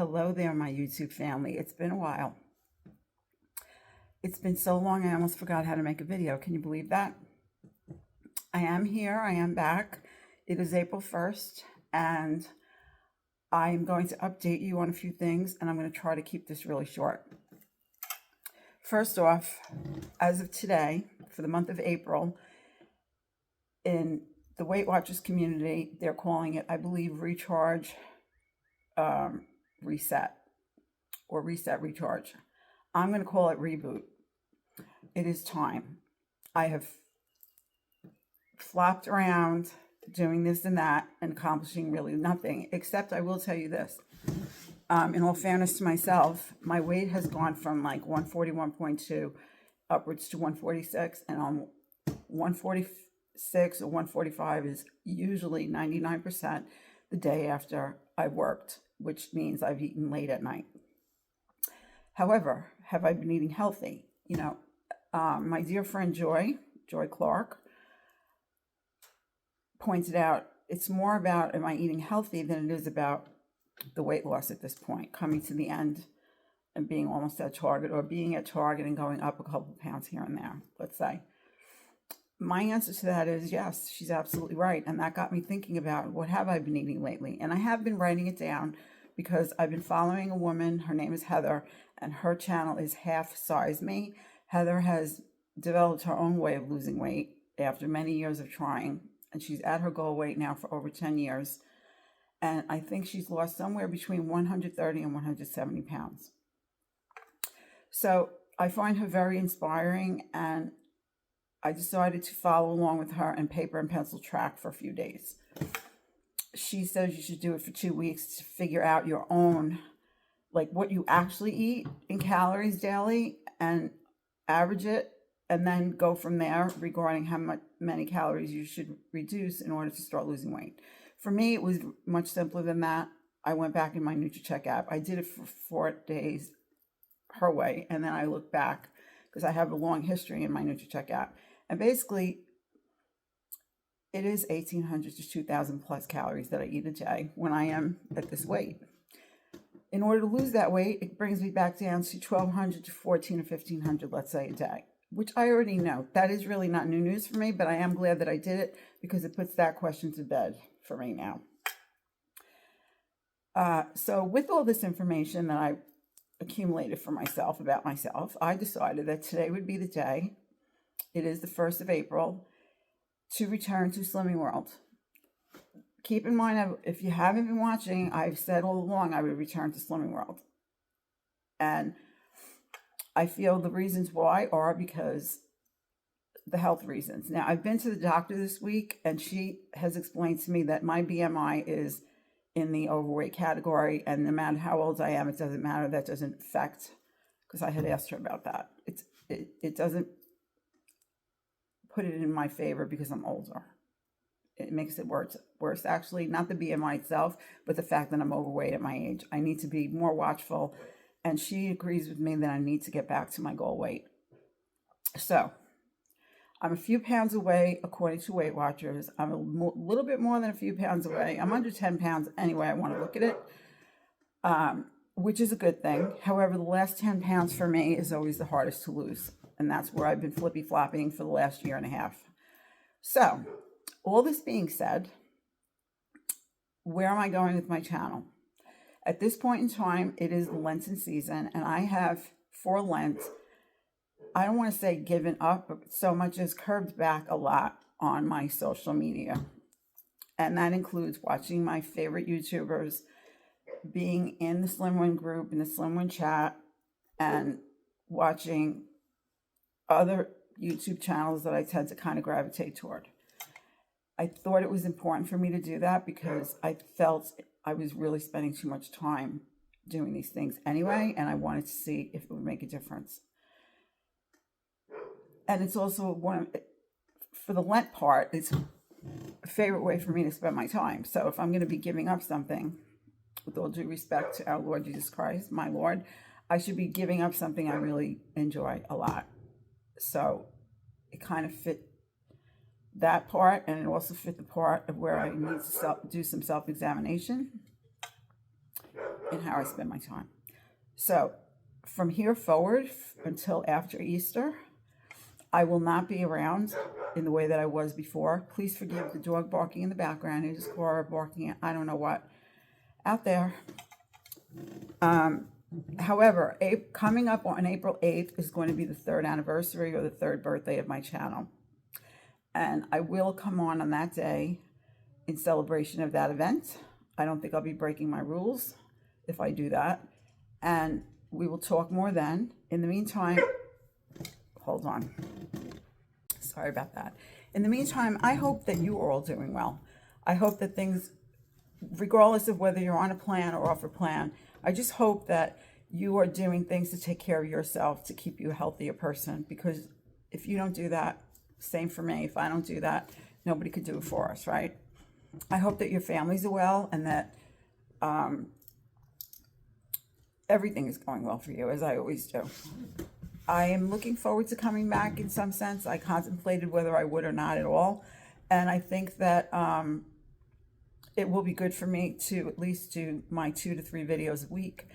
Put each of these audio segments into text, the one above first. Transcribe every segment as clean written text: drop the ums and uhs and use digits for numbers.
Hello there, my YouTube family. It's been a while. It's been so long I almost forgot how to make a video. Can you believe that? I am here. I am back. It is April 1st, and I'm going to update you on a few things, and I'm going to try to keep this really short. First off, as of today, for the month of April, in the Weight Watchers community, they're calling it, I believe, Recharge Reset, or Reset Recharge. I'm going to call it Reboot. It is time. I have flopped around doing this and that and accomplishing really nothing, except I will tell you this. In all fairness to myself, my weight has gone from like 141.2 upwards to 146, and on 146 or 145 is usually 99% the day after I worked, which means I've eaten late at night. However, have I been eating healthy? You know, my dear friend Joy Clark, pointed out it's more about am I eating healthy than it is about the weight loss at this point, coming to the end and being almost at target, or being at target and going up a couple pounds here and there, let's say. My answer to that is yes, she's absolutely right. And that got me thinking about what have I been eating lately? And I have been writing it down because I've been following a woman. Her name is Heather, and her channel is Half Size Me. Heather has developed her own way of losing weight after many years of trying, and she's at her goal weight now for over 10 years. And I think she's lost somewhere between 130 and 170 pounds. So I find her very inspiring, and I decided to follow along with her and paper and pencil track for a few days. She says you should do it for 2 weeks to figure out your own, like what you actually eat in calories daily, and average it, and then go from there regarding how many calories you should reduce in order to start losing weight. For me, it was much simpler than that. I went back in my NutriCheck app. I did it for 4 days her way, and then I looked back because I have a long history in my NutriCheck app. And basically, it is 1,800 to 2,000 plus calories that I eat a day when I am at this weight. In order to lose that weight, it brings me back down to 1,200 to 1,400 or 1,500, let's say, a day, which I already know. That is really not new news for me, but I am glad that I did it because it puts that question to bed for me now. So with all this information that I accumulated for myself about myself, I decided that today would be the day. It is the 1st of April to return to Slimming World. Keep in mind, if you haven't been watching, I've said all along I would return to Slimming World. And I feel the reasons why are because the health reasons. Now, I've been to the doctor this week, and she has explained to me that my BMI is in the overweight category, and no matter how old I am, it doesn't matter. That doesn't affect, because I had asked her about that. It doesn't put it in my favor because I'm older. It makes it worse, actually, not the BMI itself, but the fact that I'm overweight at my age. I need to be more watchful, and she agrees with me that I need to get back to my goal weight. So I'm a few pounds away, according to Weight Watchers. I'm a little bit more than a few pounds away. I'm under 10 pounds anyway. I want to look at it, which is a good thing. However, the last 10 pounds for me is always the hardest to lose, and that's where I've been flippy-flopping for the last year and a half. So all this being said, where am I going with my channel? At this point in time, it is the Lenten season, and I have, for Lent, I don't want to say given up, but so much as curbed back a lot on my social media. And that includes watching my favorite YouTubers, being in the Slim One group, in the Slim One chat, and watching other YouTube channels that I tend to kind of gravitate toward. I thought it was important for me to do that because I felt I was really spending too much time doing these things anyway, and I wanted to see if it would make a difference. And it's also for the Lent part, it's a favorite way for me to spend my time. So if I'm going to be giving up something, with all due respect to our Lord Jesus Christ, my Lord, I should be giving up something I really enjoy a lot. So it kind of fit that part, and it also fit the part of where I need to do some self-examination in how I spend my time. So from here forward until after Easter, I will not be around in the way that I was before. Please forgive the dog barking in the background. It is Cora barking, I don't know what, out there. However, coming up on April 8th is going to be the 3rd anniversary or the 3rd birthday of my channel. And I will come on that day in celebration of that event. I don't think I'll be breaking my rules if I do that. And we will talk more then. In the meantime, hold on. Sorry about that. In the meantime, I hope that you are all doing well. I hope that things, regardless of whether you're on a plan or off a plan, I just hope that you are doing things to take care of yourself, to keep you a healthier person. Because if you don't do that, same for me. If I don't do that, nobody could do it for us, right? I hope that your families are well and that everything is going well for you, as I always do. I am looking forward to coming back in some sense. I contemplated whether I would or not at all. And I think that it will be good for me to at least do my 2 to 3 videos a week.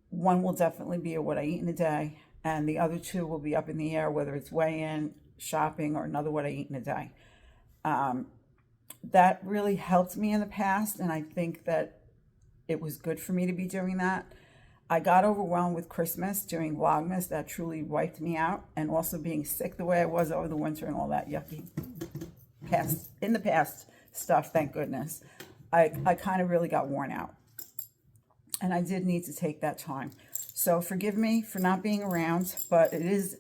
One will definitely be what I eat in a day, and the other 2 will be up in the air, whether it's weigh-in, shopping, or another what I eat in a day. That really helped me in the past, and I think that it was good for me to be doing that. I got overwhelmed with Christmas doing Vlogmas. That truly wiped me out, and also being sick the way I was over the winter and all that yucky in the past stuff, thank goodness. I kind of really got worn out, and I did need to take that time. So forgive me for not being around, but it is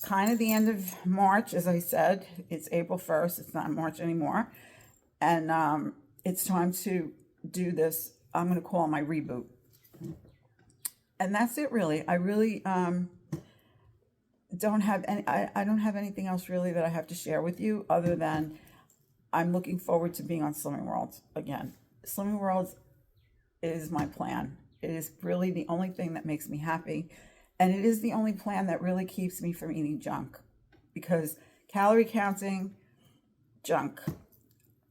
kind of the end of March. As I said, it's April 1st. It's not March anymore. And it's time to do this, I'm going to call my reboot. And that's it, really. I really don't have any, I don't have anything else really that I have to share with you, other than I'm looking forward to being on Slimming World again. Slimming World is my plan. It is really the only thing that makes me happy. And it is the only plan that really keeps me from eating junk. Because calorie counting, junk.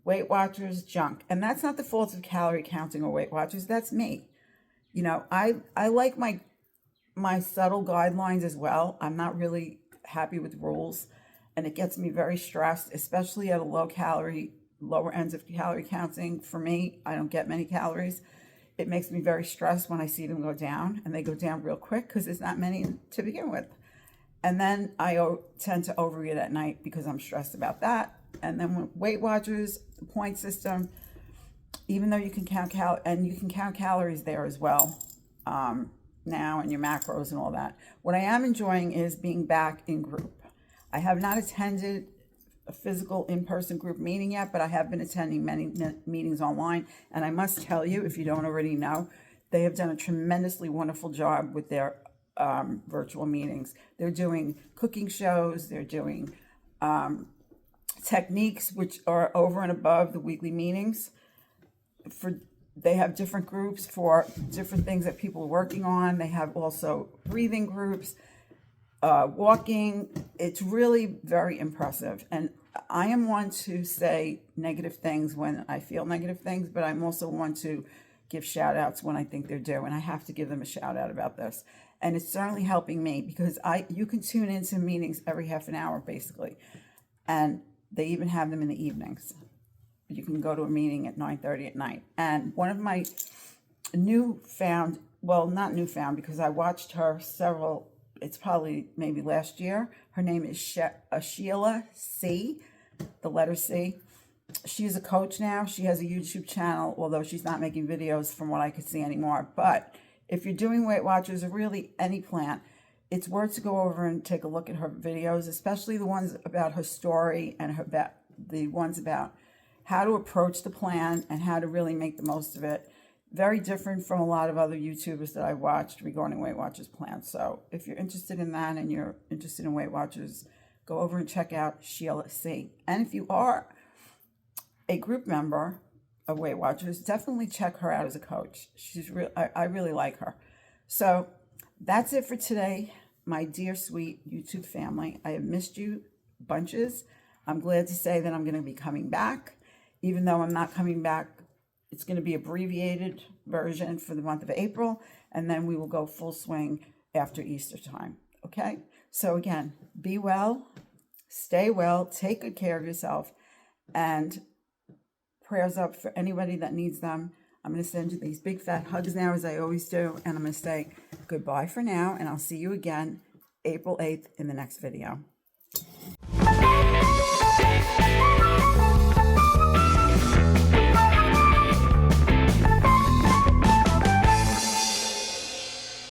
Weight Watchers, junk. And that's not the fault of calorie counting or Weight Watchers. That's me. You know, I like my subtle guidelines as well. I'm not really happy with rules. And it gets me very stressed, especially at a lower ends of calorie counting. For me, I don't get many calories. It makes me very stressed when I see them go down, and they go down real quick because there's not many to begin with. And then I tend to overeat at night because I'm stressed about that. And then with Weight Watchers, the point system, even though you can count calories there as well now, and your macros and all that. What I am enjoying is being back in group. I have not attended a physical in-person group meeting yet, but I have been attending many meetings online. And I must tell you, if you don't already know, they have done a tremendously wonderful job with their virtual meetings. They're doing cooking shows. They're doing techniques which are over and above the weekly meetings. They have different groups for different things that people are working on. They have also breathing groups, walking. It's really very impressive. And I am one to say negative things when I feel negative things, but I'm also one to give shout outs when I think they're due. And I have to give them a shout out about this. And it's certainly helping me because you can tune into meetings every half an hour, basically. And they even have them in the evenings. You can go to a meeting at 9:30 at night. And one of my newfound, well, not newfound, because I watched her several, it's probably maybe last year. Her name is Sheila C, the letter C. She's a coach now. She has a YouTube channel, although she's not making videos from what I could see anymore. But if you're doing Weight Watchers or really any plan, it's worth to go over and take a look at her videos, especially the ones about her story and the ones about how to approach the plan and how to really make the most of it. Very different from a lot of other YouTubers that I watched regarding Weight Watchers plans. So if you're interested in that and you're interested in Weight Watchers, go over and check out Sheila C. And if you are a group member of Weight Watchers, definitely check her out as a coach. I really like her. So that's it for today, my dear sweet YouTube family. I have missed you bunches. I'm glad to say that I'm going to be coming back, even though I'm not coming back It's going to be abbreviated version for the month of April, and then we will go full swing after Easter time. Okay? So again, be well, stay well, take good care of yourself, and prayers up for anybody that needs them. I'm going to send you these big fat hugs now, as I always do, and I'm going to say goodbye for now, and I'll see you again April 8th in the next video.